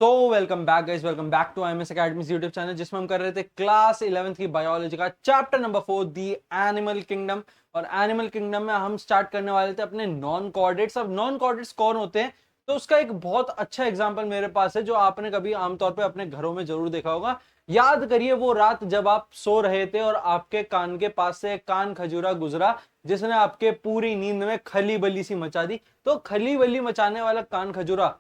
तो welcome back guys, welcome back to IMS Academy's YouTube channel, जिसमें हम कर रहे थे क्लास 11th की बायोलॉजी का chapter number 4 the animal kingdom. और एनिमल किंगडम में हम स्टार्ट करने वाले थे अपने नॉन कॉर्डेट्स। अब नॉन कॉर्डेट्स कौन होते हैं, तो उसका एक बहुत अच्छा एग्जांपल मेरे पास है जो आपने कभी आमतौर पे अपने घरों में जरूर देखा होगा। याद करिए वो रात जब आप सो रहे थे और आपके कान के पास से एक कान खजूरा गुजरा जिसने आपके पूरी नींद में खली बली सी मचा दी। तो खली बली मचाने वाला कान खजूरा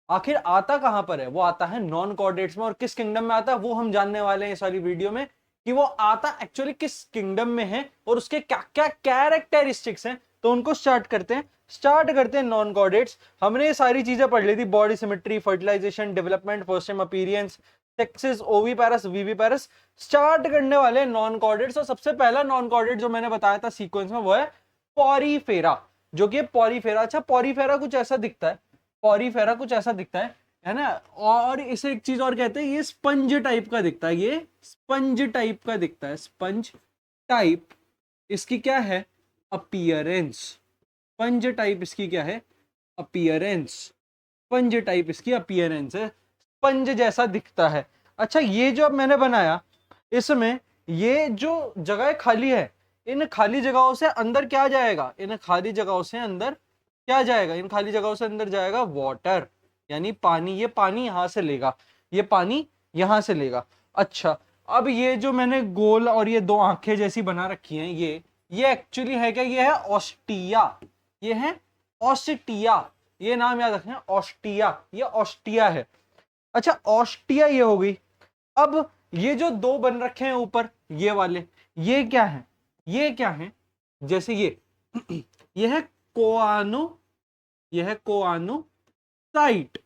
आखिर आता कहां पर है? वो आता है नॉन कॉर्डेट्स में। और किस किंगडम में आता है वो हम जानने वाले हैं इस वाली वीडियो में, कि वो आता एक्चुअली किस किंगडम में है और उसके क्या क्या कैरेक्टरिस्टिक्स हैं। तो उनको स्टार्ट करते हैं नॉन कॉर्डेट्स। हमने ये सारी चीजें पढ़ ली थी, body symmetry, fertilisation, development, first time appearance, sexes, oviparous, viviparous. Start करने वाले नॉन कॉर्डेट्स। और सबसे पहला नॉन कॉर्डेट जो मैंने बताया था सीक्वेंस में वो है पॉरीफेरा, जो कि पॉरीफेरा। अच्छा, पॉरीफेरा कुछ ऐसा दिखता है, पॉरीफेरा कुछ ऐसा दिखता है ना। और इसे एक चीज और कहते हैं, ये स्पंज टाइप का दिखता है, ये स्पंज टाइप का दिखता है, स्पंज टाइप। इसकी क्या है? अपीयरेंस। स्पंज टाइप इसकी क्या है? अपीयरेंस। स्पंज टाइप इसकी अपीयरेंस है, स्पंज जैसा दिखता है। अच्छा, ये जो अब मैंने बनाया इसमें ये जो जगह खाली है, इन खाली जगहों से अंदर क्या जाएगा? इन खाली जगहों से अंदर क्या जाएगा? इन खाली जगहों से अंदर जाएगा वाटर, यानी पानी। ये पानी यहां से लेगा, ये पानी यहां से लेगा। अच्छा, अब ये जो मैंने गोल और ये दो आंखें जैसी बना रखी हैं, ये एक्चुअली है क्या? ये है ऑस्टिया, ये है ऑस्टिया। ये नाम याद रखना, ऑस्टिया, ये ऑस्टिया है। अच्छा, ऑस्टिया ये हो गई। अब ये जो दो बन रखे हैं ऊपर, ये वाले, ये क्या है? ये क्या है? जैसे ये ये है कोआनो, ये है कोआनोसाइट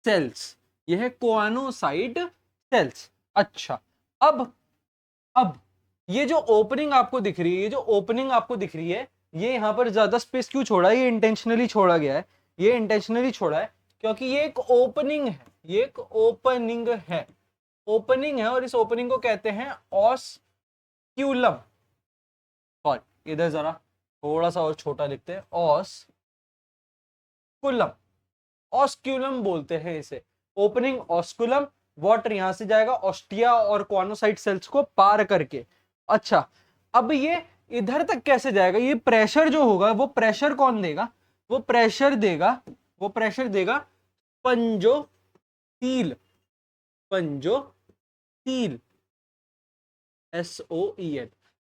सेल्स, ये है कोआनोसाइट सेल्स। अच्छा, अब ये जो ओपनिंग आपको दिख रही है, ये जो ओपनिंग आपको दिख रही है, ये यहां पर ज्यादा स्पेस क्यों छोड़ा है? ये इंटेंशनली छोड़ा गया है, ये इंटेंशनली छोड़ा है क्योंकि ये एक ओपनिंग है, ये एक ओपनिंग है, ओपनिंग है। और इस ओपनिंग को कहते हैं ऑस्क्यूलम। और इधर जरा थोड़ा सा और छोटा लिखते हैं, ऑस्कुलम, ऑस्क्यूलम बोलते हैं इसे, ओपनिंग ऑस्कुलम। वाटर यहां से जाएगा ऑस्टिया और क्वानोसाइट सेल्स को पार करके। अच्छा, अब ये इधर तक कैसे जाएगा? ये प्रेशर जो होगा वो प्रेशर कौन देगा? वो प्रेशर देगा, वो प्रेशर देगा पंजोसील, पंजोसील, SOEL,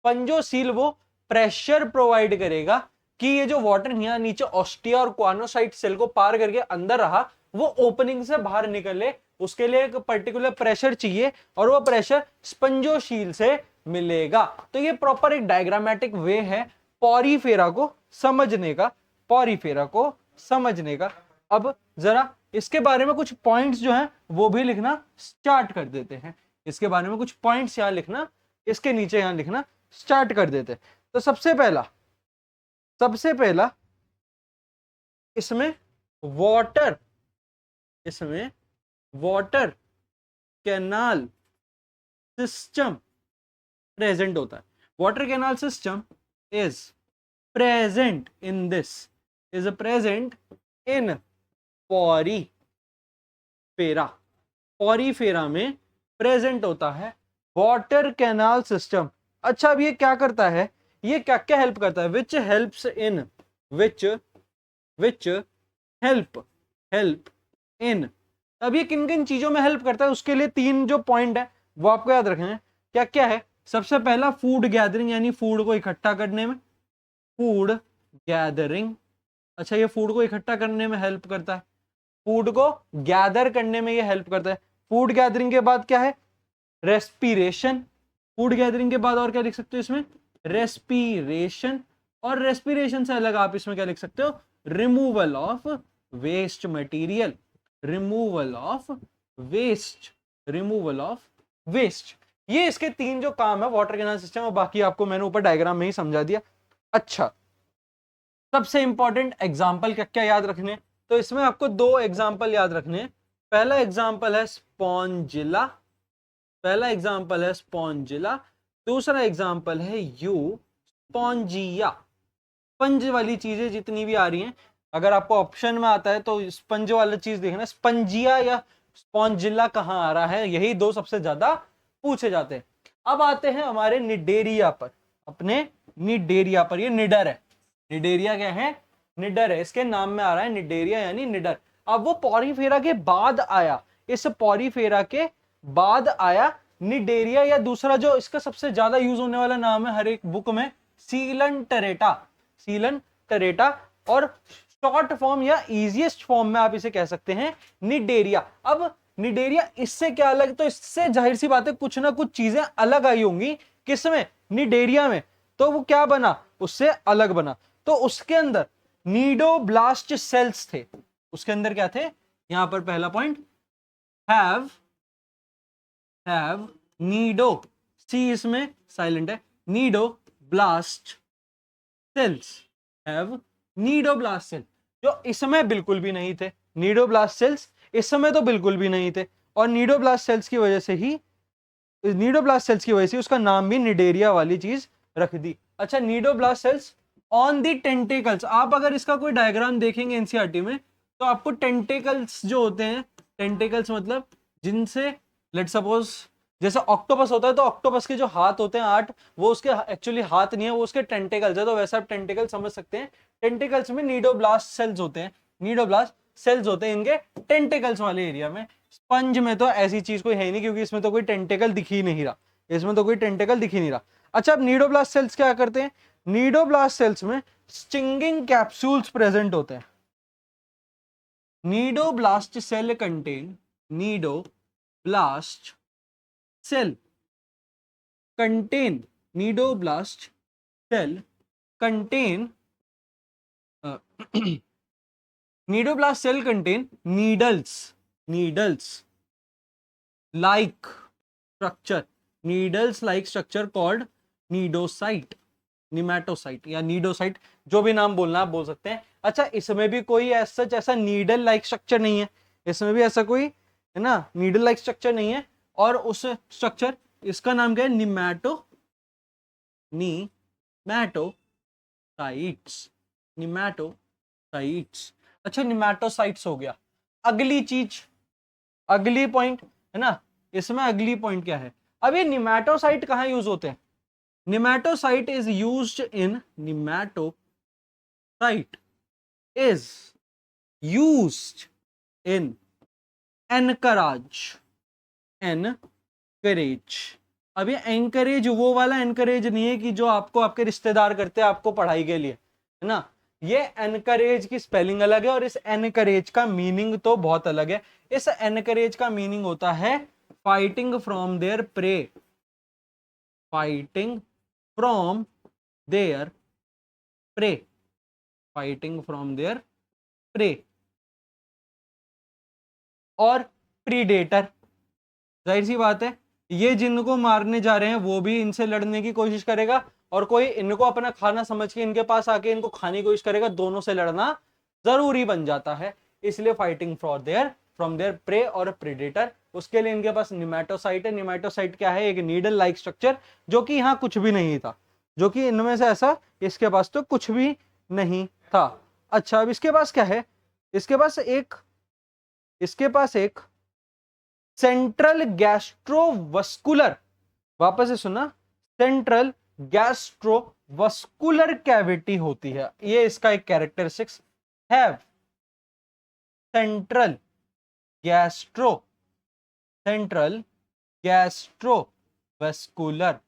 पंजोसील। वो प्रेशर प्रोवाइड करेगा कि ये जो वाटर यहाँ नीचे ऑस्टिया और क्वानोसाइट सेल को पार करके अंदर रहा, वो ओपनिंग से बाहर निकले। उसके लिए एक पर्टिकुलर प्रेशर चाहिए और वो प्रेशर स्पंजोशील से मिलेगा। तो ये प्रॉपर एक डायग्रामेटिक वे है पॉरीफेरा को समझने का, पॉरीफेरा को समझने का। अब जरा इसके बारे में कुछ पॉइंट्स जो हैं वो भी लिखना स्टार्ट कर देते हैं। इसके बारे में कुछ पॉइंट्स यहां लिखना, इसके नीचे यहां लिखना स्टार्ट कर देते हैं। तो सबसे पहला इसमें वाटर, इसमें वाटर कैनाल सिस्टम प्रेजेंट होता है। Water canal system is present in this, is present in Porifera, Porifera में प्रेजेंट होता है वाटर कैनाल सिस्टम। अच्छा, अब ये क्या करता है? ये क्या क्या हेल्प करता है? Which helps in, which which help in. अब ये किन किन चीजों में हेल्प करता है? उसके लिए तीन जो पॉइंट है वो आपको याद रखना है। क्या क्या है? सबसे पहला फूड गैदरिंग, यानी फूड को इकट्ठा करने में, फूड गैदरिंग। अच्छा, ये फूड को इकट्ठा करने में हेल्प करता है, फूड को गैदर करने में ये हेल्प करता है। फूड गैदरिंग के बाद क्या है? रेस्पिरेशन। फूड गैदरिंग के बाद और क्या लिख सकते हो इसमें? रेस्पिरेशन। और रेस्पिरेशन से अलग आप इसमें क्या लिख सकते हो? Removal of waste material, removal of waste, removal of waste. ये इसके तीन जो काम है वाटर कैनाल सिस्टम, और बाकी आपको मैंने ऊपर डायग्राम में ही समझा दिया। अच्छा, सबसे इंपॉर्टेंट एग्जाम्पल क्या क्या याद रखने? तो इसमें आपको दो एग्जाम्पल याद रखने हैं। पहला एग्जाम्पल है स्पॉन्जिला, पहला एग्जाम्पल है स्पॉन्जिला। दूसरा एग्जाम्पल है यू स्पॉन्जिया। स्पंज वाली चीजें जितनी भी आ रही हैं अगर आपको ऑप्शन में आता है तो स्पंज वाला चीज देखना, स्पंजिया या स्पॉन्जिला कहाँ आ रहा है, यही दो सबसे ज्यादा पूछे जाते हैं। अब आते हैं हमारे निडेरिया पर, अपने निडेरिया पर। ये निडर है, निडेरिया क्या है, निडर है, इसके नाम में आ रहा है निडेरिया यानी निडर। अब वो पॉरीफेरा के बाद आया, इस पॉरीफेरा के बाद आया निडेरिया, या दूसरा जो इसका सबसे ज्यादा यूज होने वाला नाम है हर एक बुक में, सीलन टरेटा, सीलन टरेटा। और शॉर्ट फॉर्म या इजीएस्ट फॉर्म में आप इसे कह सकते हैं निडेरिया। अब निडेरिया इससे क्या अलग, तो इससे जाहिर सी बात है कुछ ना कुछ चीजें अलग आई होंगी, किसमें, निडेरिया में। तो वो क्या बना, उससे अलग बना। तो उसके अंदर नीडोब्लास्ट सेल्स थे, उसके अंदर क्या थे, यहां पर पहला पॉइंट, हैव नीडो, सी इसमें साइलेंट है, cnidoblast cells, have cnidoblast cell, जो इसमें बिल्कुल भी नहीं थे। नीडोब्लास्ट सेल्स इस समय तो बिल्कुल भी नहीं थे, और नीडोब्लास्ट सेल्स की वजह से ही, नीडोब्लास्ट सेल्स की वजह से उसका नाम भी निडेरिया वाली चीज रख दी। अच्छा, cnidoblast cells on the tentacles, आप अगर इसका कोई डायग्राम देखेंगे एनसीईआरटी में तो आपको टेंटिकल्स जो होते हैं, टेंटिकल्स मतलब जिनसे, लेट सपोज जैसे ऑक्टोपस होता है, तो ऑक्टोपस के जो हाथ होते हैं 8, वो उसके एक्चुअली हाथ नहीं है, वो उसके टेंटिकल्स है, तो वैसा आप टेंटिकल समझ सकते हैं। टेंटिकल्स में नीडोब्लास्ट सेल्स होते हैं, नीडोब्लास्ट सेल्स होते हैं इनके टेंटिकल्स वाले एरिया में। स्पंज में तो ऐसी चीज कोई है ही नहीं, क्योंकि इसमें तो कोई टेंटिकल दिख ही नहीं रहा, इसमें तो कोई टेंटिकल दिख ही नहीं रहा। अच्छा, अब नीडोब्लास्ट सेल्स क्या करते हैं, नीडोब्लास्ट सेल्स में स्टिंगिंग कैप्सूल्स प्रेजेंट होते हैं। Cnidoblast cell contain, cnidoblast cell contain, cnidoblast cell contain cnidoblast cell contain needles like structure called nidocyte, nematocyte या नीडोसाइट, जो भी नाम बोलना आप बोल सकते हैं। अच्छा, इसमें भी कोई ऐसा नीडल लाइक स्ट्रक्चर नहीं है, इसमें भी ऐसा कोई है ना नीडल लाइक स्ट्रक्चर नहीं है, और उस स्ट्रक्चर, इसका नाम क्या है, निमेटोसाइट्स। अच्छा, निमेटोसाइट्स हो गया। अगली चीज, अगली पॉइंट है ना, इसमें अगली पॉइंट क्या है, अब ये निमेटोसाइट कहां यूज होते हैं, nematocyte is used in, nematocyte is used in anchorage. अब ये एनकरेज वो वाला एनकरेज नहीं है कि जो आपको आपके रिश्तेदार करते हैं आपको पढ़ाई के लिए, है ना, ये एनकरेज की स्पेलिंग अलग है, और इस एनकरेज का मीनिंग तो बहुत अलग है। इस एनकरेज का मीनिंग होता है fighting from there pray, fighting from there pray, fighting from there pray. और प्रीडेटर, जाहिर सी बात है, ये जिनको मारने जा रहे हैं वो भी इनसे लड़ने की कोशिश करेगा, और कोई इनको अपना खाना समझ के इनके पास आके इनको खाने की कोशिश करेगा, दोनों से लड़ना जरूरी बन जाता है। इसलिए fighting for their, from there pray और प्रेडेटर, उसके लिए इनके पास निमेटोसाइट है। निमेटोसाइट क्या है, एक नीडल लाइक स्ट्रक्चर, जो कि यहाँ कुछ भी नहीं था, जो कि इनमें से ऐसा इसके पास तो कुछ भी नहीं था। अच्छा, अब इसके पास क्या है, इसके पास एक सेंट्रल गैस्ट्रोवस्कुलर, वापस से सुना, सेंट्रल गैस्ट्रोवस्कुलर कैविटी होती है, ये इसका एक कैरेक्टरिस्टिक्स है। सेंट्रल गैस्ट्रोवस्कुलर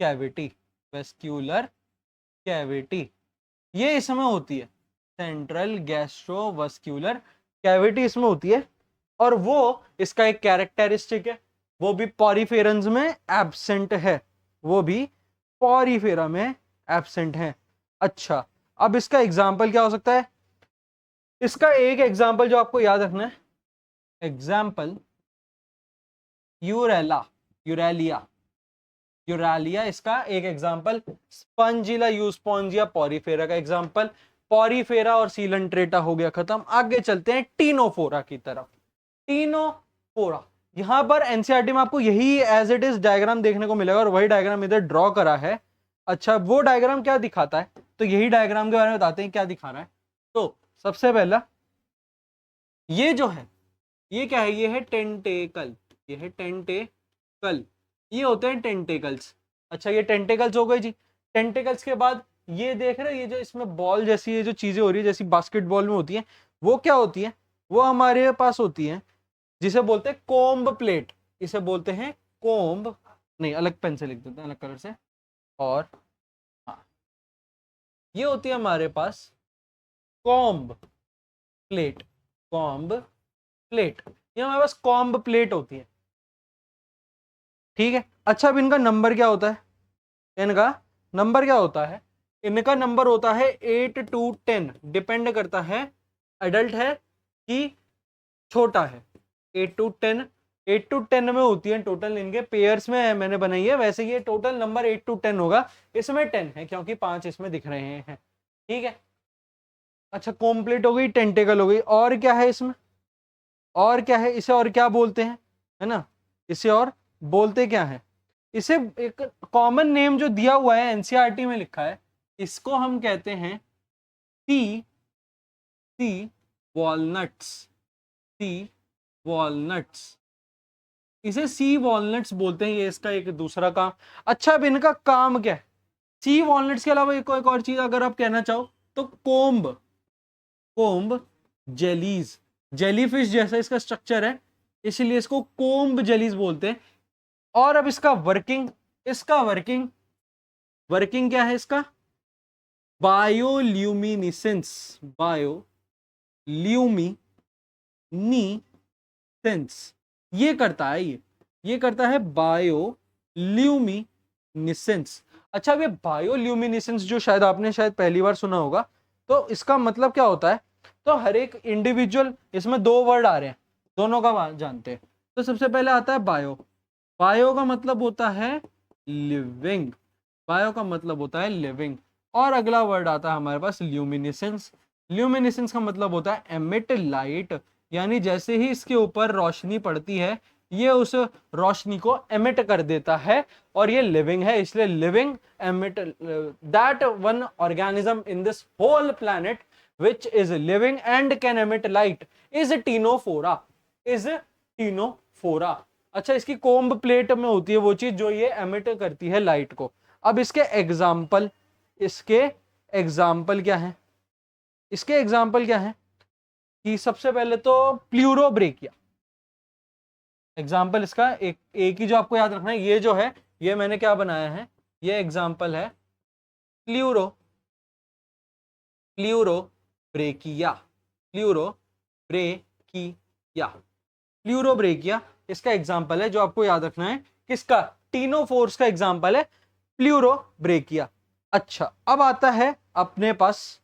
कैविटी, ये इसमें होती है, सेंट्रल गैस्ट्रोवस्कुलर कैविटी इसमें होती है, और वो इसका एक कैरेक्टरिस्टिक है, वो भी पॉरीफेरंस में एब्सेंट है, वो भी पॉरीफेरा में एब्सेंट है। अच्छा, अब इसका एग्जाम्पल क्या हो सकता है, इसका एक एग्जाम्पल जो आपको याद रखना है, एग्जाम्पल यूरेलिया, इसका एक एग्जाम्पल, स्पंजिला यूस्पोंजिया पॉरीफेरा का एग्जाम्पल। पॉरीफेरा और सीलंट्रेटा हो गया खत्म। आगे चलते हैं टीनोफोरा की तरफ। टीनोफोरा, यहां पर एनसीईआरटी में आपको यही एज इट इज डायग्राम देखने को मिलेगा, और वही डायग्राम इधर ड्रॉ करा है। अच्छा, वो डायग्राम क्या दिखाता है, तो यही डायग्राम के बारे में बताते हैं क्या दिखा रहा है। तो सबसे पहला ये जो है, ये क्या है, ये है टेंटेकल, ये है टेंटेकल, ये होते हैं टेंटेकल्स। अच्छा ये टेंटेकल्स हो गए जी। टेंटेकल्स के बाद ये देख रहे हो, ये जो इसमें बॉल जैसी ये जो चीजें हो रही है, जैसी बास्केटबॉल में होती है, वो क्या होती है, वो हमारे पास होती है, जिसे बोलते हैं कोम्ब प्लेट। इसे बोलते हैं कोम्ब, नहीं अलग पेन से लिख देते हैं, अलग कलर से। और हाँ, ये होती है हमारे पास कॉम्ब प्लेट, कॉम्ब प्लेट, ये हमारे पास कॉम्ब प्लेट होती है, ठीक है। अच्छा अब इनका नंबर क्या होता है, इनका नंबर क्या होता है, इनका नंबर होता है 8 to 10, डिपेंड करता है एडल्ट है कि छोटा है। 8 to 10, 8 to 10 में होती है टोटल, इनके पेयर्स में मैंने बनाई है, वैसे ये टोटल नंबर 8 to 10 होगा, इसमें 10 है क्योंकि 5 इसमें दिख रहे हैं, ठीक है। अच्छा कॉम्प्लीट हो गई, टेंटेकल हो गई, और क्या है इसमें, और क्या है, इसे और क्या बोलते हैं, है ना, इसे और बोलते क्या है, इसे एक कॉमन नेम जो दिया हुआ है एनसीईआरटी में लिखा है, इसको हम कहते हैं सी, सी वॉलनट्स, सी वॉलनट्स, इसे सी वॉलनट्स बोलते हैं, ये इसका एक दूसरा काम। अच्छा अब इनका काम क्या है, सी वॉलनट्स के अलावा एक और चीज अगर आप कहना चाहो तो कोम्ब, कोम्ब जेलीज, जेलीफिश जैसा इसका स्ट्रक्चर है, इसलिए इसको कोम्ब जेलीज बोलते हैं। और अब इसका वर्किंग, इसका वर्किंग, वर्किंग क्या है इसका, बायोल्यूमिनिसेंस, बायोल्यूमिनिसेंस, ये करता है, ये करता है बायोल्यूमिनिसेंस। अच्छा अब ये बायोल्यूमिनिसेंस जो शायद आपने शायद पहली बार सुना होगा, तो इसका मतलब क्या होता है, तो हर एक इंडिविजुअल, इसमें दो वर्ड आ रहे हैं, दोनों का जानते हैं। तो सबसे पहले आता है बायो, बायो का मतलब होता है लिविंग, बायो का मतलब होता है लिविंग। और अगला वर्ड आता है हमारे पास ल्यूमिनेसेंस, ल्यूमिनेसेंस का मतलब होता है एमिट लाइट, यानी जैसे ही इसके ऊपर रोशनी पड़ती है ये उस रोशनी को एमिट कर देता है, और ये लिविंग है, इसलिए living emit, that one organism in this whole planet which is living and can emit light is ctenophora, is ctenophora. अच्छा इसकी कोम्ब प्लेट में होती है वो चीज जो ये एमिट करती है लाइट को। अब इसके एग्जाम्पल, इसके एग्जाम्पल क्या है, इसके एग्जाम्पल क्या है कि सबसे पहले तो प्लूरोब्रेकिया, एग्जाम्पल इसका एक ही जो आपको याद रखना है, ये जो है ये मैंने क्या बनाया है, ये एग्जाम्पल है प्लूरो, प्लूरोब्रेकिया, प्लूरोब्रेकिया, प्लूरोब्रेकिया इसका एग्जाम्पल है जो आपको याद रखना है, किसका, टीनोफोर्स का एग्जाम्पल है प्लूरोब्रेकिया। अच्छा अब आता है अपने पास,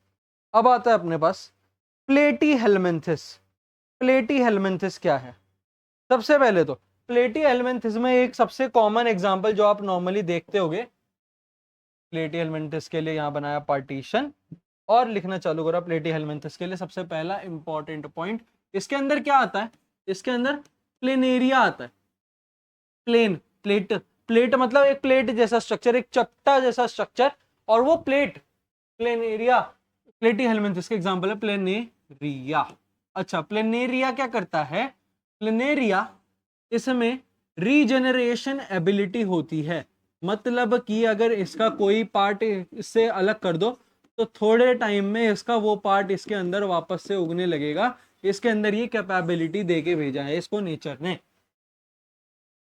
अब आता है अपने पास प्लेटी हेलमिंथिस, प्लेटी हेलमिंथिस क्या है, सबसे पहले तो प्लेटी हेलमिंथिस में एक सबसे कॉमन एग्जांपल जो आप नॉर्मली देखते होगे, प्लेटी हेलमिंथिस के लिए यहां बनाया पार्टीशन और लिखना चालू करा, प्लेटी हेलमिंथिस के लिए सबसे पहला इंपॉर्टेंट पॉइंट, इसके अंदर क्या आता है, इसके अंदर प्लेनेरिया आता है, प्लेन, प्लेट, प्लेट मतलब एक प्लेट जैसा स्ट्रक्चर, एक चपटा जैसा स्ट्रक्चर, और वो प्लेट, प्लेनेरिया, प्लेटी हेलमिंथिस का एग्जांपल है प्लेनेरिया। अच्छा प्लेनेरिया क्या करता है, प्लेनेरिया इसमें रीजेनरेशन एबिलिटी होती है, मतलब कि अगर इसका कोई पार्ट इससे अलग कर दो तो थोड़े टाइम में इसका वो पार्ट इसके अंदर वापस से उगने लगेगा, इसके अंदर ये कैपेबिलिटी दे के भेजा है इसको नेचर ने,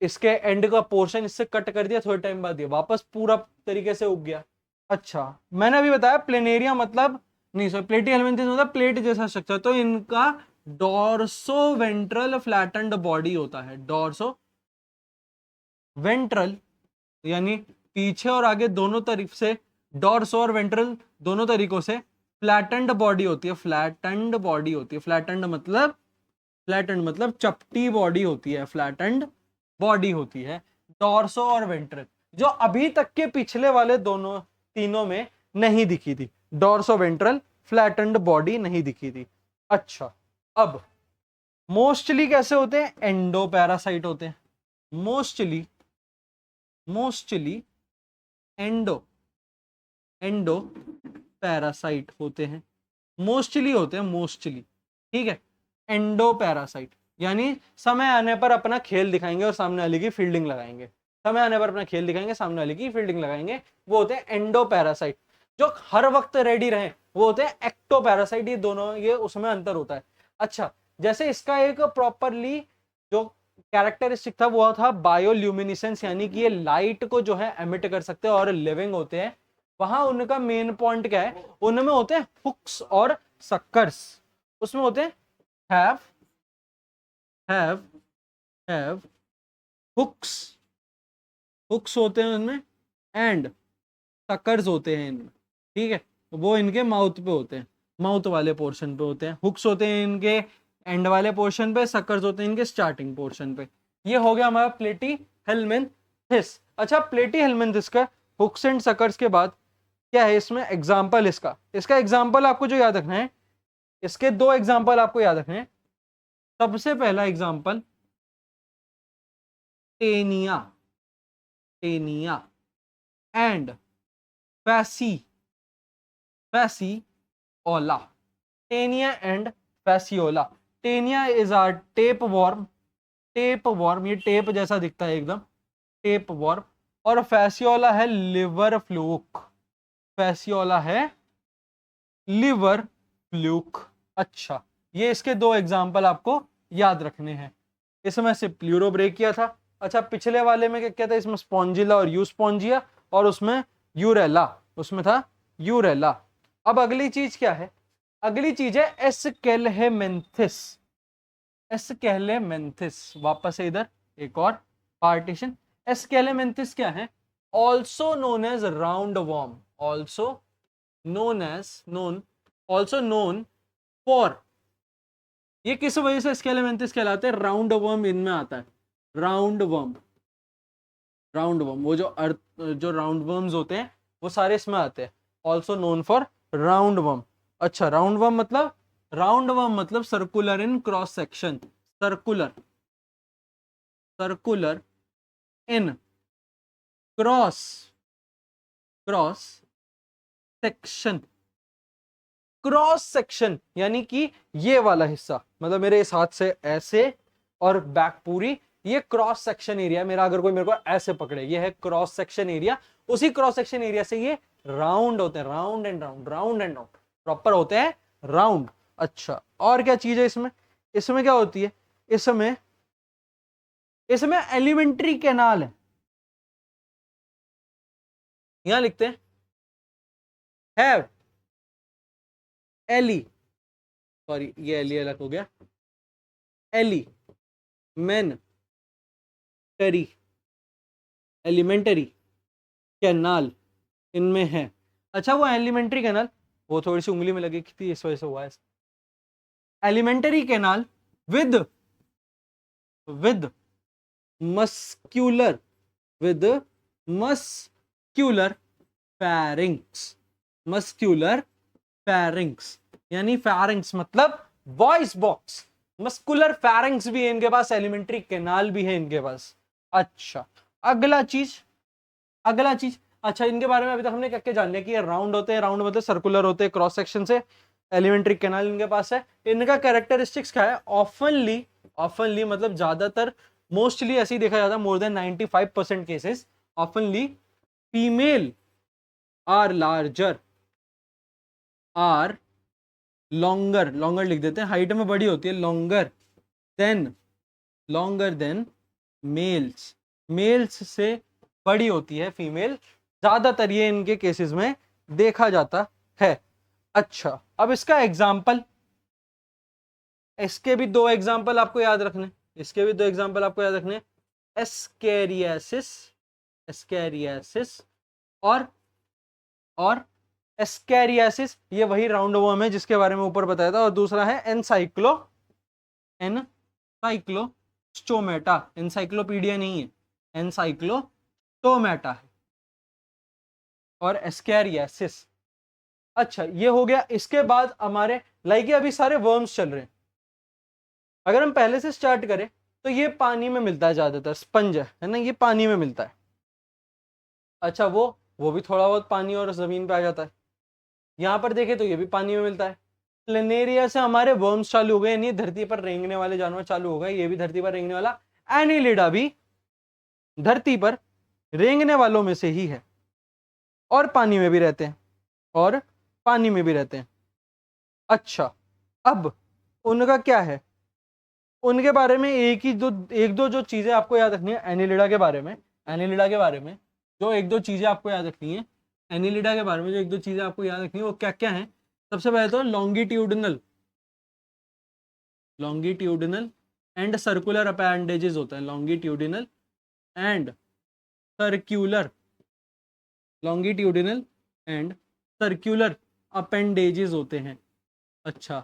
इसके एंड का पोर्शन इससे कट कर दिया, थोड़े टाइम बाद ये वापस पूरा तरीके से उग गया। अच्छा मैंने अभी बताया प्लेनेरिया मतलब, नहीं सॉरी प्लेटी हेलमिंथिस मतलब प्लेट जैसा स्ट्रक्चर, तो इनका डॉर्सो वेंट्रल फ्लैटेंड बॉडी होता है, डॉर्सो वेंट्रल यानी पीछे और आगे दोनों तरफ से, डॉर्सो और वेंट्रल दोनों तरीकों से फ्लैटेंड बॉडी होती है, फ्लैटेंड बॉडी होती है, फ्लैटेंड मतलब, फ्लैटेंड मतलब चपटी बॉडी होती है, फ्लैटेंड बॉडी होती है डॉर्सो और वेंट्रल, जो अभी तक के पिछले वाले दोनों तीनों में नहीं दिखी थी, डॉर्सो वेंट्रल फ्लैटेंड बॉडी नहीं दिखी थी। अच्छा अब मोस्टली कैसे होते हैं, एंडो पैरासाइट होते हैं, mostly, mostly endo, endo parasite होते हैं, मोस्टली होते हैं, मोस्टली, ठीक है। एंडो पैरासाइट यानी समय आने पर अपना खेल दिखाएंगे और सामने वाले की फील्डिंग लगाएंगे, समय आने पर अपना खेल दिखाएंगे, सामने वाले की फील्डिंग लगाएंगे, वो होते हैं एंडो पैरासाइट। जो हर वक्त रेडी रहे वो होते हैं एक्टो पैरासाइट। ये दोनों, ये उसमें अंतर होता है। अच्छा, जैसे इसका एक प्रॉपरली जो कैरेक्टरिस्टिक था वो था बायोल्यूमिनेसेंस, यानी कि ये लाइट को जो है एमिट कर सकते हैं और लिविंग होते हैं। वहां उनका मेन पॉइंट क्या है, उनमें होते हैं हुक्स और सक्कर्स। उसमें होते हैं have have have hooks, hooks होते हैं उनमें, एंड सकर्स होते हैं इनमें, ठीक है। वो इनके माउथ पे होते हैं, माउथ वाले पोर्शन पे होते हैं। हुक्स होते हैं इनके एंड वाले पोर्शन पे, सकर्स होते हैं इनके स्टार्टिंग पोर्शन पे। ये हो गया हमारा प्लेटी हेलमिन्थिस। अच्छा, प्लेटी हेलमिन्थिस का हुक्स एंड सकर्स के बाद क्या है इसमें एग्जाम्पल, इसका एग्जाम्पल आपको जो याद रखना है, इसके दो एग्जाम्पल आपको याद रखने हैं। सबसे पहला एग्जाम्पल टेनिया, टेनिया एंड फैसी, Fasciola, Taenia and Fasciola. Taenia is are tape worm, tape worm, ये टेप जैसा दिखता है एकदम, टेप वॉर्म। और फैसिओला है लिवर फ्लूक, फैसिओला है लिवर फ्लूक। अच्छा, ये इसके दो एग्जाम्पल आपको याद रखने हैं। इसमें से प्लूरोब्रेकिया था। अच्छा, पिछले वाले में क्या क्या था, इसमें स्पॉन्जिला और यूस्पॉन्जिया, और उसमें यूरेला, उसमें था यूरेला। अब अगली चीज क्या है, अगली चीज है एस्केलेमेंथिस, एस्केलेमेंथिस। वापस से इधर एक और पार्टीशन। एस्केलेमेंथिस क्या है, also known as roundworm, also known as known, also known for, ये किस वजह से स्केलेमेंथिस कहलाते हैं, राउंड वर्म इनमें आता है, राउंड वर्म, राउंड वर्म, वो जो अर्थ, जो राउंड वर्म्स होते हैं वो सारे इसमें आते हैं, also known for round worm. अच्छा, राउंड वर्म मतलब, राउंड वर्म मतलब circular in cross section, circular, circular in cross, cross section, cross section यानी कि ये वाला हिस्सा, मतलब मेरे इस हाथ से ऐसे और बैक पूरी, ये क्रॉस सेक्शन एरिया मेरा। अगर कोई मेरे को ऐसे पकड़े, ये है क्रॉस सेक्शन एरिया। उसी क्रॉस सेक्शन एरिया से ये राउंड होते हैं, round and round, round and round, proper होते हैं राउंड। अच्छा, और क्या चीज है इसमें, इसमें क्या होती है, इसमें, इसमें एलिमेंट्री कैनाल है, यहां लिखते हैं हैव एली, सॉरी ये एली अलग हो गया, एली मेन टरी, एलिमेंटरी कैनाल इनमें है। अच्छा, वो एलिमेंट्री कैनाल, वो थोड़ी सी उंगली में लगी थी इस वजह से हुआ है। Elementary canal with, with muscular, with muscular pharynx, muscular pharynx यानी फैरिंक्स मतलब वॉइस बॉक्स, मस्कुलर फैरिंक्स भी है इनके पास, एलिमेंट्री कैनाल भी है इनके पास। अच्छा, अगला चीज, अगला चीज, अच्छा इनके बारे में अभी तक हमने क्या क्या जान लिया कि ये राउंड होते हैं, राउंड मतलब सर्कुलर होते हैं क्रॉस सेक्शन से, एलिमेंट्री कैनाल इनके पास है। इनका कैरेक्टरिस्टिक्स क्या है, ऑफनली, ऑफनली मतलब ज्यादातर, मोस्टली ऐसे ही देखा जाता है, मोर देन 95% केसेस, ऑफनली female are larger, are longer, longer लिख देते हैं, हाइट में बड़ी होती है, longer than, longer than males, males से बड़ी होती है फीमेल, ज्यादातर ये इनके केसेस में देखा जाता है। अच्छा, अब इसका एग्जाम्पल, इसके भी दो एग्जाम्पल आपको याद रखने, इसके भी दो एग्जाम्पल आपको याद रखने, एस्केरियासिस, एस्केरियासिस और एस्केरियासिस, ये वही राउंड वर्म है जिसके बारे में ऊपर बताया था, और दूसरा है एनसाइक्लो, एनसाइक्लोस्टोमेटा, एनसाइक्लोपीडिया नहीं है, एनसाइक्लोस्टोमेटा है, और एस्केरियासिस। अच्छा, ये हो गया। इसके बाद हमारे लाइक अभी सारे वर्म्स चल रहे हैं, अगर हम पहले से स्टार्ट करें तो ये पानी में मिलता है ज्यादातर, स्पंज है ना, ये पानी में मिलता है। अच्छा, वो भी थोड़ा बहुत पानी और जमीन पे आ जाता है। यहां पर देखें तो ये भी पानी में मिलता है, प्लेनेरिया से हमारे वर्म्स चालू हो गए, यानी धरती पर रेंगने वाले जानवर चालू हो गए। ये भी धरती पर रेंगने वाला, एनिलिडा भी धरती पर रेंगने वालों में से ही है, और पानी में भी रहते हैं, और पानी में भी रहते हैं। अच्छा, अब उनका क्या है, उनके बारे में एक दो जो चीजें आपको याद रखनी है एनिलिडा के बारे में। एनिलिडा के बारे में जो एक दो चीजें आपको याद रखनी है, एनिलिडा के बारे में जो एक दो चीजें आपको याद रखनी है, वो क्या क्या है? सबसे पहले तो longitudinal longitudinal and circular appendages होता है। Longitudinal and circular longitudinal and circular appendages होते हैं। अच्छा,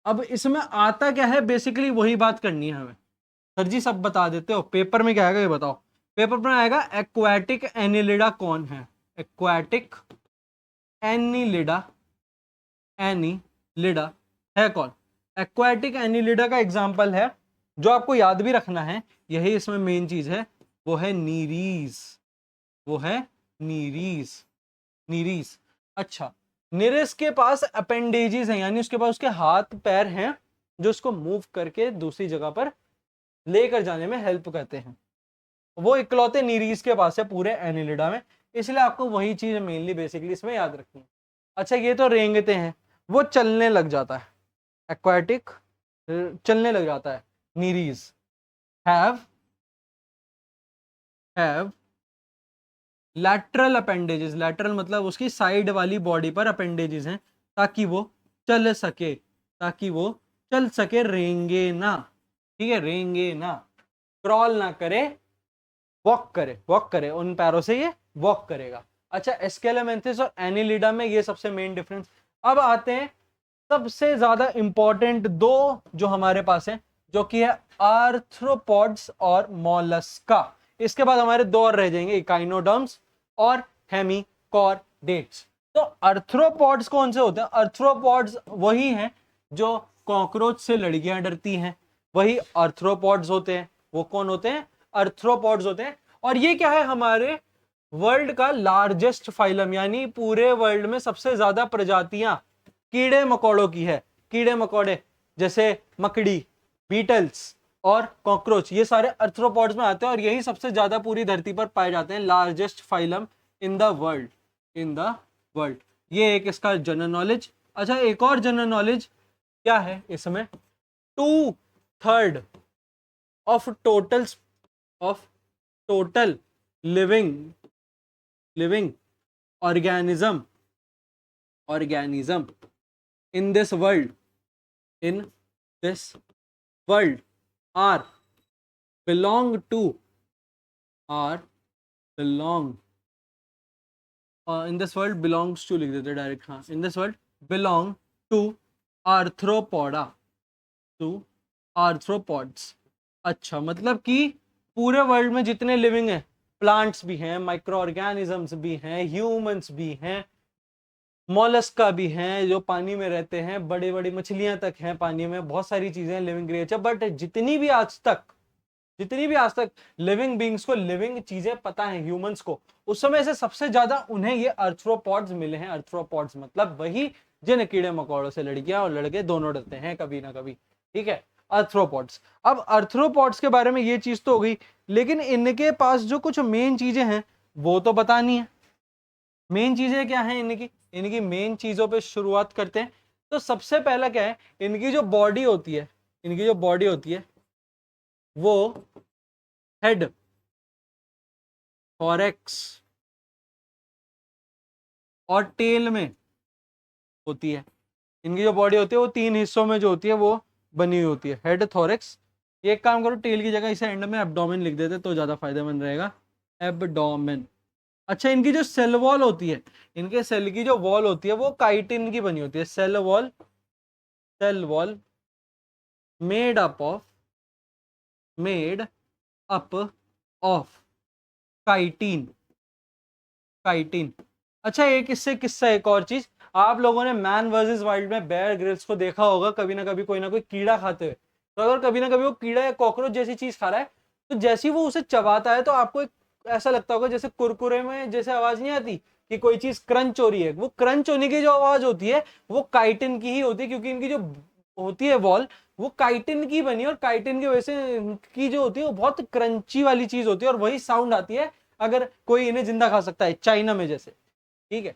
अब इसमें आता क्या है, बेसिकली वही बात करनी है हमें। सर जी सब बता देते हो, पेपर में क्या आएगा ये बताओ। पेपर में आएगा एक्वाटिक एनिलिडा कौन है? एक्वाटिक एनिलिडा एनिलिडा है कौन? एक्वाटिक एनिलिडा का एग्जांपल है, जो आपको याद भी रखना है, यही इसमें मेन चीज है, वो है नीरीज। वो है नीरीज। नीरीज। अच्छा, नीरिस के पास अपेंडेजेस हैं, यानी उसके पास उसके हाथ पैर हैं जो उसको मूव करके दूसरी जगह पर लेकर जाने में हेल्प करते हैं। वो इकलौते नीरीज के पास है पूरे एनिलिडा में, इसलिए आपको वही चीज मेनली बेसिकली इसमें याद रखनी है। अच्छा, ये तो रेंगते हैं, वो चलने लग जाता है, एक्वाटिक चलने लग जाता है। Nereis have lateral appendages. Lateral मतलब उसकी साइड वाली बॉडी पर अपेंडेजेस हैं, ताकि वो चल सके, रेंगे ना। ठीक है, रेंगे ना, क्रॉल ना करे, वॉक करे उन पैरों से, ये वॉक करेगा। अच्छा, एस्केलेमेंथिस और एनिलिडा में ये सबसे मेन डिफरेंस। अब आते हैं सबसे ज्यादा इंपॉर्टेंट दो जो हमारे पास है, जो कि है आर्थ्रोपॉड्स और मोलस्का। इसके बाद हमारे दो और रह जाएंगे, इकाइनोडर्म्स और हेमिकॉर्डेट्स। तो आर्थ्रोपॉड्स कौन से होते हैं? आर्थ्रोपॉड्स वही हैं जो कॉकरोच से लड़कियां डरती हैं, वही आर्थ्रोपॉड्स होते हैं। वो कौन होते हैं? आर्थ्रोपॉड्स होते हैं। और ये क्या है, हमारे वर्ल्ड का लार्जेस्ट फाइलम, यानी पूरे वर्ल्ड में सबसे ज्यादा प्रजातियां कीड़े मकोड़ों की है। कीड़े मकोड़े जैसे मकड़ी, बीटल्स और कॉकरोच, ये सारे आर्थ्रोपॉड्स में आते हैं, और यही सबसे ज्यादा पूरी धरती पर पाए जाते हैं। Largest phylum in the world. ये एक इसका जनरल नॉलेज। अच्छा, एक और जनरल नॉलेज क्या है इसमें, 2/3 of total living organism in this world are belong to in this world belongs to लिख देते डायरेक्ट। हाँ, in this world belong to arthropods। अच्छा, मतलब कि पूरे वर्ल्ड में जितने लिविंग है, प्लांट्स भी हैं, माइक्रो ऑर्गेनिजम्स भी हैं, ह्यूमंस भी हैं, मोलस्का भी हैं जो पानी में रहते हैं, बड़ी बड़ी मछलियां तक हैं पानी में, बहुत सारी चीजें लिविंग क्रिएचर। बट जितनी भी आज तक लिविंग बींग्स को लिविंग चीजें पता है ह्यूमंस को, उस समय से सबसे ज्यादा उन्हें ये आर्थ्रोपॉड्स मिले हैं। आर्थ्रोपॉड्स मतलब वही जिन कीड़े मकोड़ों से लड़कियां और लड़के दोनों डरते हैं कभी ना कभी। ठीक है, आर्थ्रोपॉड्स। अब आर्थ्रोपॉड्स के बारे में ये चीज तो हो गई, लेकिन इनके पास जो कुछ मेन चीजें हैं वो तो बतानी है। मेन चीजें क्या हैं इनकी मेन चीजों पे शुरुआत करते हैं। तो सबसे पहला क्या है, इनकी जो बॉडी होती है वो हेड, थॉरैक्स और टेल में होती है। इनकी जो बॉडी होती है वो 3 हिस्सों में जो होती है वो बनी हुई होती है, हेड, थॉरैक्स। एक काम करो, टेल की जगह इसे एंड में एब्डोमेन लिख देते तो ज्यादा फायदेमंद रहेगा, एब्डोमेन। अच्छा, इनकी जो सेल वॉल होती है, इनके सेल की जो वॉल होती है वो काइटिन की बनी होती है। Cell wall made up of chitin. अच्छा, एक इससे किस्सा, एक और चीज, आप लोगों ने मैन वर्सेस वाइल्ड में बेयर ग्रिल्स को देखा होगा कभी ना कभी, कोई ना कोई कीड़ा खाते हुए। तो अगर कभी ना कभी वो कीड़ा या कॉकरोच जैसी चीज खा रहा है, तो जैसे ही वो उसे चबाता है तो आपको ऐसा लगता होगा जैसे कुरकुरे में जैसे आवाज नहीं आती, कि कोई चीज क्रंच हो रही है, वो क्रंच होने की जो आवाज होती है वो काइटिन की ही होती है, क्योंकि इनकी जो होती है वॉल वो काइटिन की बनी है, और काइटिन की वजह से इनकी जो होती है वो बहुत क्रंची वाली चीज होती है, और वही साउंड आती है अगर कोई इन्हें जिंदा खा सकता है, चाइना में जैसे, ठीक है,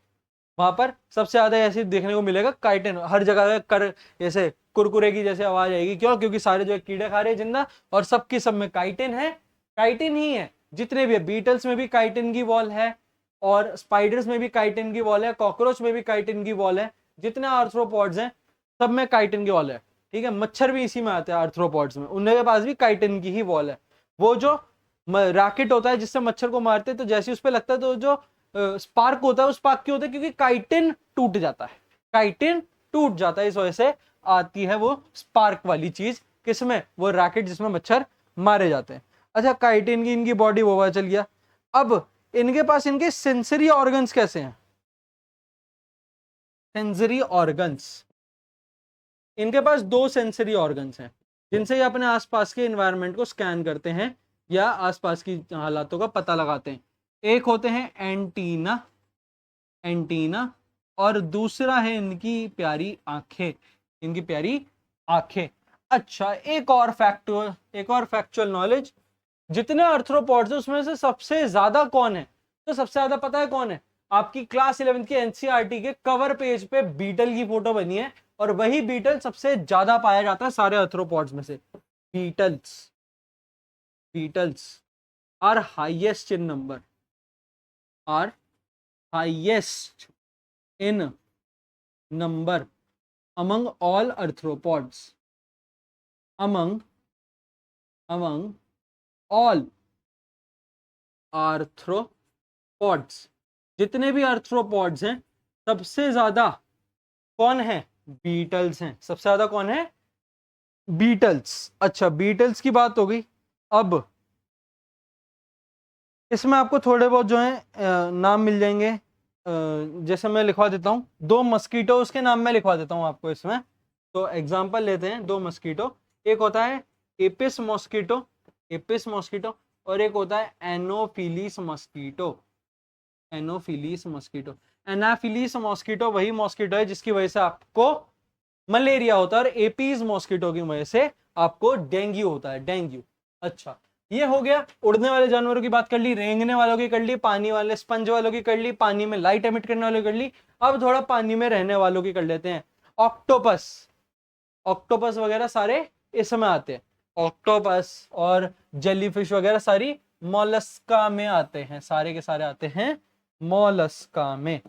वहां पर सबसे ज्यादा ऐसे देखने को मिलेगा काइटिन, हर जगह कर ऐसे कुरकुरे की जैसे आवाज आएगी, क्यों, क्योंकि सारे जो है कीड़े खा रहे हैं जिंदा, और सबकी सब में काइटिन है, काइटिन ही है, जितने भी है, बीटल्स में भी काइटिन की वॉल है, और स्पाइडर्स में भी काइटिन की वॉल है, कॉकरोच में भी काइटिन की वॉल है, जितने आर्थ्रोपॉड्स हैं सब में काइटिन की वॉल है, ठीक है, मच्छर भी इसी में आते हैं आर्थ्रोपॉड्स में, उनके पास भी काइटिन की ही वॉल है। वो जो रैकेट होता है जिससे मच्छर को मारते हैं, तो जैसे उस पर लगता है तो जो स्पार्क होता है, उस स्पार्क क्यों होता है, क्योंकि काइटिन टूट जाता है, काइटिन टूट जाता है, इस वजह से आती है वो स्पार्क वाली चीज, किसमें, वो रैकेट जिसमें मच्छर मारे जाते हैं। अच्छा, काइटिन की इनकी बॉडी वो चल गया। अब इनके पास इनके सेंसरी ऑर्गन्स कैसे हैं, सेंसरी ऑर्गन्स, इनके पास दो सेंसरी ऑर्गन्स हैं जिनसे ये अपने आसपास के एनवायरनमेंट को स्कैन करते हैं या आसपास की हालातों का पता लगाते हैं। एक होते हैं एंटीना, एंटीना, और दूसरा है इनकी प्यारी आंखें, इनकी प्यारी आंखें। अच्छा, एक और फैक्चुअल नॉलेज, जितने आर्थ्रोपॉड्स हैं उसमें से सबसे ज्यादा कौन है, तो सबसे ज्यादा पता है कौन है, आपकी क्लास 11 की एनसीईआरटी के कवर पेज पे बीटल की फोटो बनी है, और वही बीटल सबसे ज्यादा पाया जाता है सारे आर्थ्रोपॉड्स में से। Beetles, beetles are highest in number, are highest in number among all arthropods, among all arthropods, जितने भी आर्थ्रोपॉड्स हैं सबसे ज्यादा कौन है, बीटल्स हैं, सबसे ज्यादा कौन है, बीटल्स। अच्छा, बीटल्स की बात हो गई। अब इसमें आपको थोड़े बहुत जो है नाम मिल जाएंगे, जैसे मैं लिखवा देता हूँ, दो मस्कीटोज के नाम मैं लिखवा देता हूँ आपको इसमें। तो एग्जांपल लेते हैं, दो मस्कीटो, एक होता है एपिस मॉस्किटो, एपिस मॉस्किटो, और एक होता है Anopheles mosquito, Anopheles mosquito. Anopheles mosquito वही मॉस्किटो है जिसकी वजह से आपको मलेरिया होता है, और एपीज मॉस्किटो की वजह से आपको डेंगू होता है, डेंगू। अच्छा, ये हो गया उड़ने वाले जानवरों की बात कर ली, रेंगने वालों की कर ली, पानी वाले स्पंज वालों की कर ली, पानी में लाइट एमिट करने वालों की कर ली। अब थोड़ा पानी में रहने वालों की कर लेते हैं। ऑक्टोपस, ऑक्टोपस वगैरह सारे इसमें आते हैं, ऑक्टोपस और जेलीफिश वगैरह सारी मोलस्का में आते हैं, सारे के सारे आते हैं मोलस्का में,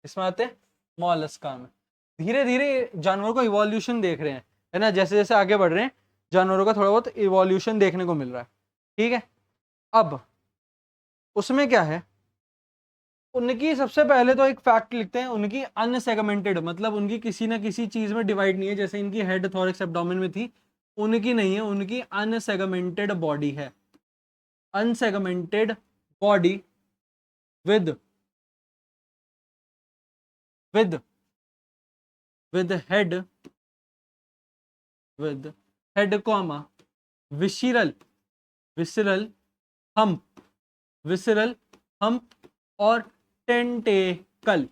इसमें आते हैं मोलस्का में। धीरे धीरे जानवरों का इवोल्यूशन देख रहे हैं, है ना, जैसे जैसे आगे बढ़ रहे हैं जानवरों का थोड़ा बहुत इवोल्यूशन देखने को मिल रहा है, ठीक है। अब उसमें क्या है, उनकी सबसे पहले तो एक फैक्ट लिखते हैं, उनकी अनसेगमेंटेड, मतलब उनकी किसी ना किसी चीज में डिवाइड नहीं है, जैसे इनकी हेड थोरैक्स एब्डोमेन में थी, उनकी नहीं है, उनकी अनसेगमेंटेड बॉडी है, unsegmented body with with with head, with head comma visceral, visceral hump, visceral hump, और टेंटेकल,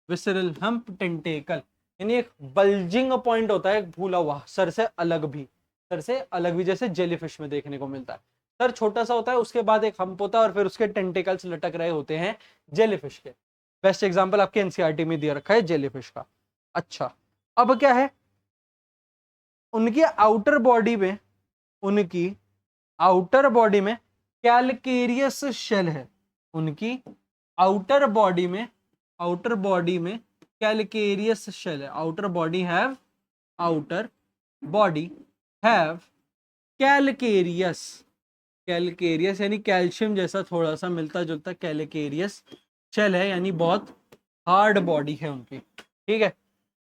विसिरल हम्प, टेंटेकल, यानी एक बल्जिंग पॉइंट होता है, भूला हुआ, सर से अलग भी, सर से अलग भी, जैसे जेलीफिश में देखने को मिलता है, सर छोटा सा होता है, उसके बाद एक हम्प होता है, और फिर उसके टेंटेकल्स लटक रहे होते हैं जेलीफिश के। बेस्ट एग्जांपल आपके एनसीईआरटी में दिया रखा है जेलीफिश का। अच्छा, अब क्या है, उनकी आउटर बॉडी में, उनकी आउटर बॉडी में कैलकेरियस शेल है, उनकी आउटर बॉडी में, आउटर बॉडी में कैलकेरियस शेल है, outer body have, outer body have calcareous, calcareous यानी कैल्शियम जैसा थोड़ा सा मिलता जुलता कैलकेरियस शेल है, यानी बहुत हार्ड बॉडी है उनकी, ठीक है,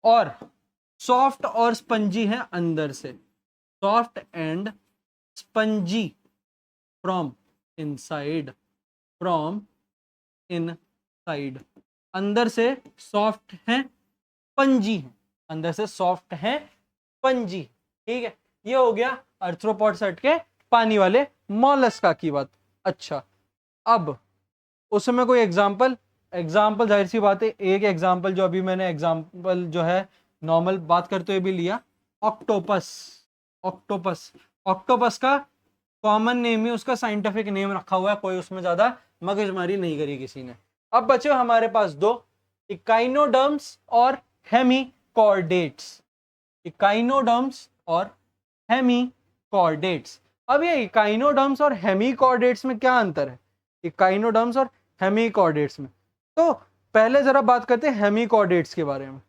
और सॉफ्ट और स्पंजी है अंदर से, soft and spongy from inside, from inside, अंदर से सॉफ्ट है, पंजी है, अंदर से सॉफ्ट है, पंजी, ठीक है। ये हो गया आर्थ्रोपॉड सेट के पानी वाले मॉलस्का की बात। अच्छा, अब उसमें कोई एग्जांपल, एग्जाम्पल जाहिर सी बात है, एक एग्जाम्पल जो अभी मैंने एग्जाम्पल जो है नॉर्मल बात करते हुए भी लिया, ऑक्टोपस। ऑक्टोपस, ऑक्टोपस का कॉमन नेम ही उसका साइंटिफिक नेम रखा हुआ है, कोई उसमें ज्यादा मगजमारी नहीं करी किसी ने। अब बचे हमारे पास दो, इकाइनोडर्म्स और हेमिकॉर्डेट्स। इकाइनोडर्म्स और हेमिकॉर्डेट्स। अब ये इकाइनोडर्म्स और हेमिकॉर्डेट्स में क्या अंतर है, इकाइनोडर्म्स और हेमिकॉर्डेट्स में? तो पहले जरा बात करते हैं हेमिकॉर्डेट्स के बारे में।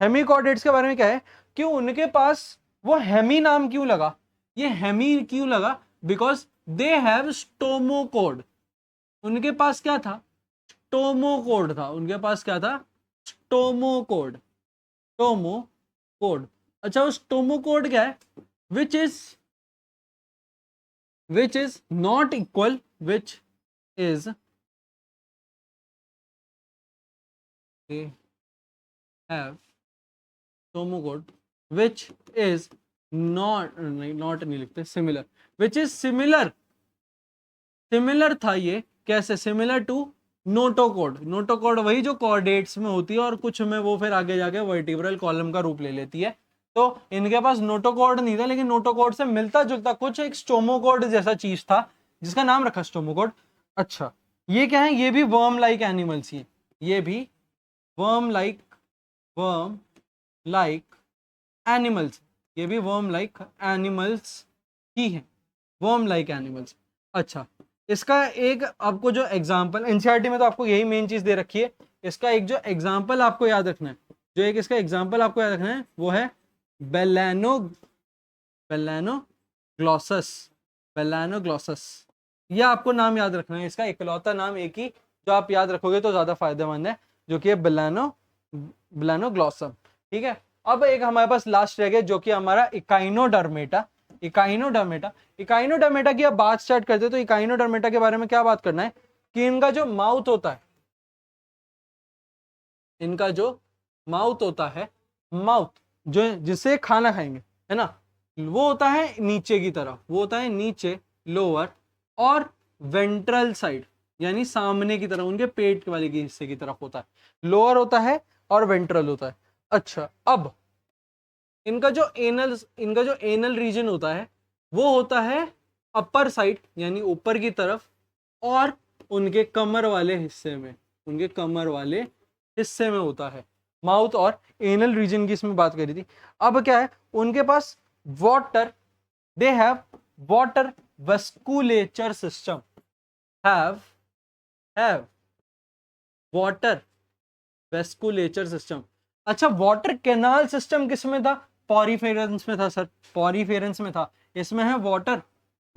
हेमिकॉर्डेट्स के बारे में क्या है कि उनके पास वो हेमी नाम क्यों लगा, ये हेमी क्यों लगा, बिकॉज दे हैव स्टोमोकोड। उनके पास क्या था, स्टोमोकोड था। उनके पास क्या था, स्टोमोकोड। स्टोमोकोड। अच्छा, वो स्टोमोकोड क्या है, which is not equal, which is they have स्टोमोकोड which is not नहीं लिखते, सिमिलर, which is सिमिलर था ये, कैसे, सिमिलर टू नोटोकोड। नोटोकोड वही जो कॉर्डेट्स में होती है और कुछ में वो फिर आगे जाके वर्टिब्रल कॉलम का रूप ले लेती है। तो इनके पास नोटोकोड नहीं था, लेकिन नोटोकोड से मिलता जुलता कुछ एक स्टोमोकोड जैसा चीज था जिसका नाम रखा स्टोमोकोड। अच्छा, ये क्या है, ये भी वर्म लाइक एनिमल्स ही, ये भी वर्म लाइक एनिमल्स, ये भी वर्म लाइक एनिमल्स ही है, वर्म लाइक एनिमल्स। अच्छा, इसका एक आपको जो एग्जांपल, एनसीईआरटी में तो आपको यही मेन चीज दे रखी है, इसका एक जो एग्जांपल आपको याद रखना है, जो एक इसका एग्जांपल आपको याद रखना है वो है बेलानोग्लॉसस। बेलानोग्लॉसस, ये आपको नाम याद रखना है, इसका इकलौता नाम एक ही जो आप याद रखोगे तो ज्यादा फायदेमंद है, जो कि है बेलानोग्लॉसम। ठीक है, अब एक हमारे पास लास्ट रह गया जो कि हमारा इकाइनोडर्मेटा। इकाइनोडर्मेटा की अब बात स्टार्ट करते हैं, तो इकाइनोडर्मेटा के बारे में क्या बात करना है कि इनका जो माउथ होता है, इनका जो माउथ होता है, माउथ जो जिससे खाना खाएंगे, है ना, वो होता है नीचे की तरफ, वो होता है नीचे, लोअर, और वेंट्रल साइड यानी सामने की तरफ, उनके पेट वाले के हिस्से की तरफ होता है, लोअर होता है और वेंट्रल होता है। अच्छा, अब इनका जो एनल रीजन होता है वो होता है अपर साइड यानी ऊपर की तरफ, और उनके कमर वाले हिस्से में, उनके कमर वाले हिस्से में होता है। माउथ और एनल रीजन की इसमें बात करी थी। अब क्या है, उनके पास water, they have water vasculature system, have water vasculature system. अच्छा, वाटर कैनाल सिस्टम किस में था, पॉरीफेरेंस में था सर, पॉरीफेरेंस में था। इसमें है water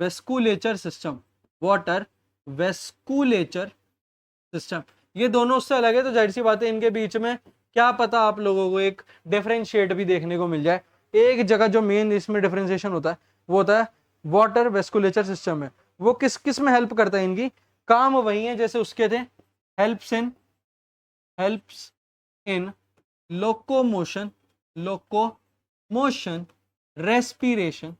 vasculature system, water vasculature system. ये दोनों उससे अलग है, तो जाहिर सी बात है इनके बीच में क्या पता आप लोगों को एक डिफरेंशिएट भी देखने को मिल जाए। एक जगह जो मेन इसमें डिफरेंशिएशन होता है वो होता है वाटर वेस्कुलेचर सिस्टम में, वो किस किस में हेल्प करता है, इनकी काम वही है जैसे उसके थे, helps in locomotion, respiration.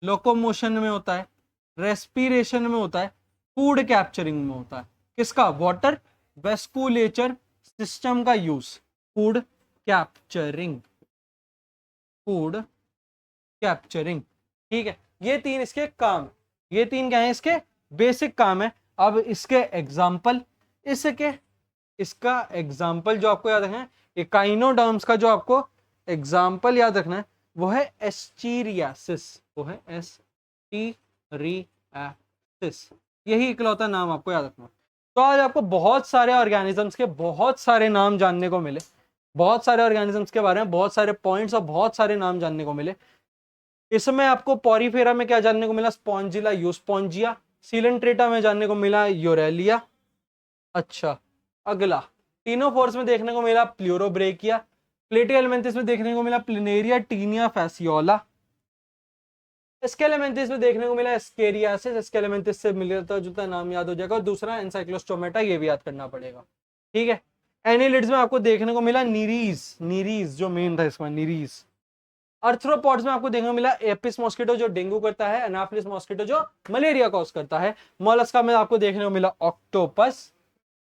Locomotion में होता है, रेस्पिरेशन में होता है, फूड कैप्चरिंग में होता है। किसका, वाटर वेस्कुलेचर सिस्टम का यूज, फूड कैप्चरिंग। ठीक है, ये तीन इसके काम, ये तीन क्या है इसके बेसिक काम है। अब इसके एग्जाम्पल, इसका एग्जाम्पल जो आपको याद रखना है, इकाइनोडर्म्स का जो आपको एग्जाम्पल याद रखना है वो है एस्चीरियासिस, वो है एस्चीरियासिस। यही इकलौता नाम आपको याद रखना है। तो आज आपको बहुत सारे ऑर्गेनिजम्स के बहुत सारे नाम जानने को मिले, बहुत सारे ऑर्गेनिजम्स के बारे में बहुत सारे पॉइंट्स और बहुत सारे नाम जानने को मिले। इसमें आपको पॉरीफेरा में क्या जानने को मिला, स्पॉन्जिला यूस्पॉन्जिया। सीलेंट्रेटा में जानने को मिला यूरेलिया। अच्छा, अगला टीनोफोर्स में देखने को मिला प्लूरोब्रेकिया। प्लेटिहेल्मिन्थस में देखने को मिला प्लिनेरिया टीनिया फैसियोला। एस्केलेमेंथिस में देखने को मिला एस्केरियासिस। एस्केलेमेंथिस से मिलता जुलता नाम याद हो जाएगा, और दूसरा एनसाइक्लोस्टोमेटा, ये भी याद करना पड़ेगा। ठीक है, एनिलिड्स में आपको देखने को मिला निरीज जो मेन था इसमें, निरीज। अर्थ्रोपॉड्स में आपको देखने को मिला एपिस मॉस्किटो जो डेंगू करता है, एनाफिलिस मॉस्किटो जो मलेरिया कॉज करता है। मोलस्का में आपको देखने को मिला ऑक्टोपस।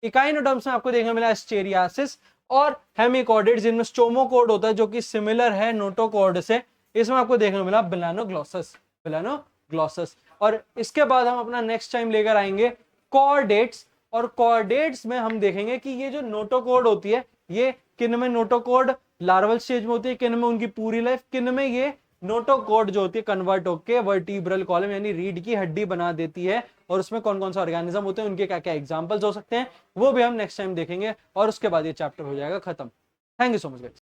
इकाइनोडर्म्स में आपको देखने को मिला एस्टेरियासिस और हेमिकॉर्डिड्स जिनमें स्टोमोकॉर्ड होता है जो कि सिमिलर है नोटोकॉर्ड से, इसमें आपको देखने को मिला बेलानोग्लॉसस, बेलानोग्लॉसस। और इसके बाद हम अपना नेक्स्ट टाइम लेकर आएंगे कॉर्डेट्स, और कॉर्डेट्स में हम देखेंगे कि ये जो नोटोकॉर्ड होती है ये किन में नोटोकॉर्ड लार्वल स्टेज में होती है, किन में उनकी पूरी लाइफ, किन में ये नोटोकॉर्ड जो होती है कन्वर्ट होकर वर्टिब्रल कॉलम यानी रीढ़ की हड्डी बना देती है, और उसमें कौन कौन सा ऑर्गेनिज्म होते हैं, उनके क्या क्या एग्जांपल्स हो सकते हैं, वो भी हम नेक्स्ट टाइम देखेंगे और उसके बाद ये चैप्टर हो जाएगा खत्म। Thank you so much guys.